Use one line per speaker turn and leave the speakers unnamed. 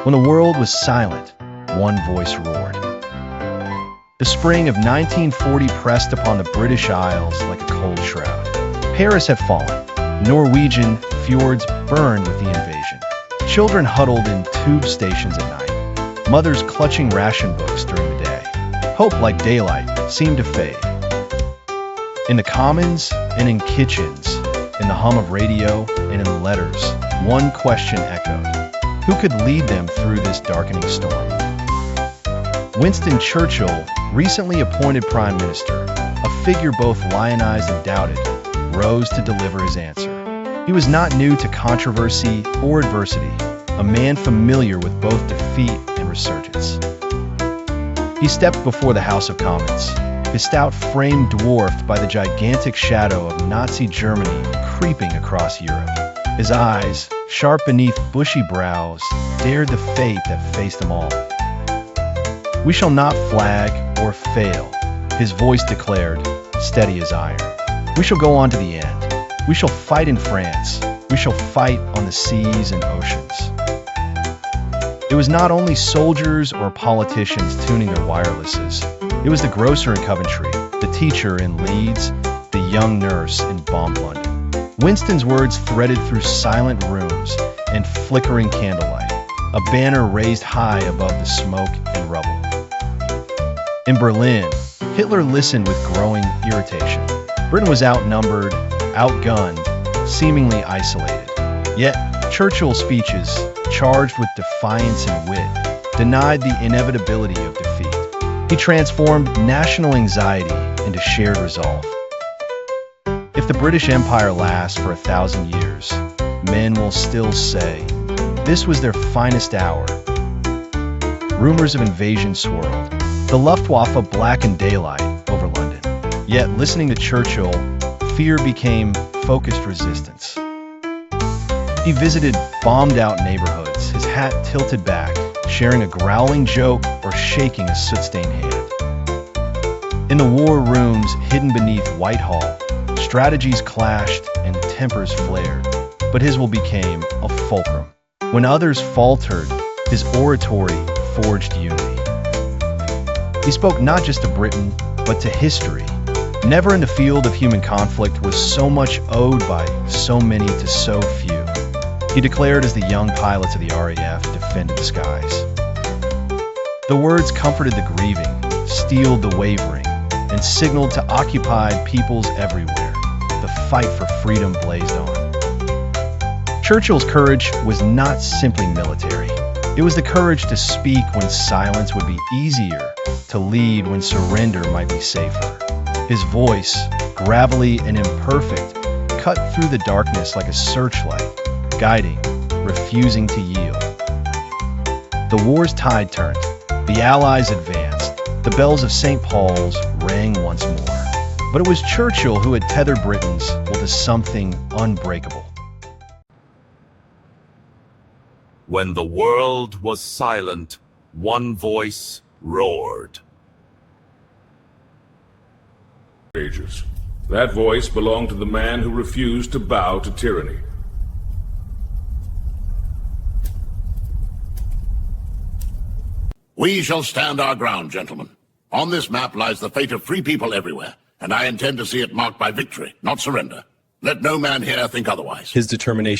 When the world was silent, one voice roared. The spring of 1940 pressed upon the British Isles like a cold shroud. Paris had fallen. Norwegian fjords burned with the invasion. Children huddled in tube stations at night. Mothers clutching ration books during the day. Hope, like daylight, seemed to fade. In the commons and in kitchens, in the hum of radio and in letters, one question echoed. Who could lead them through this darkening storm? Winston Churchill, recently appointed Prime Minister, a figure both lionized and doubted, rose to deliver his answer. He was not new to controversy or adversity, a man familiar with both defeat and resurgence. He stepped before the House of Commons, his stout frame dwarfed by the gigantic shadow of Nazi Germany creeping across Europe. His eyes, sharp beneath bushy brows, dared the fate that faced them all. "We shall not flag or fail," his voice declared, steady as iron. "We shall go on to the end. We shall fight in France. We shall fight on the seas and oceans." It was not only soldiers or politicians tuning their wirelesses. It was the grocer in Coventry, the teacher in Leeds, the young nurse in bombed London. Winston's words threaded through silent rooms and flickering candlelight, a banner raised high above the smoke and rubble. In Berlin, Hitler listened with growing irritation. Britain was outnumbered, outgunned, seemingly isolated. Yet, Churchill's speeches, charged with defiance and wit, denied the inevitability of defeat. He transformed national anxiety into shared resolve. If the British Empire lasts for 1,000 years, men will still say, this was their finest hour. Rumors of invasion swirled. The Luftwaffe blackened daylight over London. Yet, listening to Churchill, fear became focused resistance. He visited bombed-out neighborhoods, his hat tilted back, sharing a growling joke or shaking a soot-stained hand. In the war rooms hidden beneath Whitehall, strategies clashed and tempers flared, but his will became a fulcrum. When others faltered, his oratory forged unity. He spoke not just to Britain, but to history. Never in the field of human conflict was so much owed by so many to so few. He declared as the young pilots of the RAF defended the skies. The words comforted the grieving, steeled the wavering, and signaled to occupied peoples everywhere. The fight for freedom blazed on. Churchill's courage was not simply military. It was the courage to speak when silence would be easier, to lead when surrender might be safer. His voice, gravelly and imperfect, cut through the darkness like a searchlight, guiding, refusing to yield. The war's tide turned. The Allies advanced. The bells of St. Paul's rang once more. But it was Churchill who had tethered Britain's will to something unbreakable.
When the world was silent, one voice roared.
Ages. That voice belonged to the man who refused to bow to tyranny.
We shall stand our ground, gentlemen. On this map lies the fate of free people everywhere, and I intend to see it marked by victory, not surrender. Let no man here think otherwise.
His determination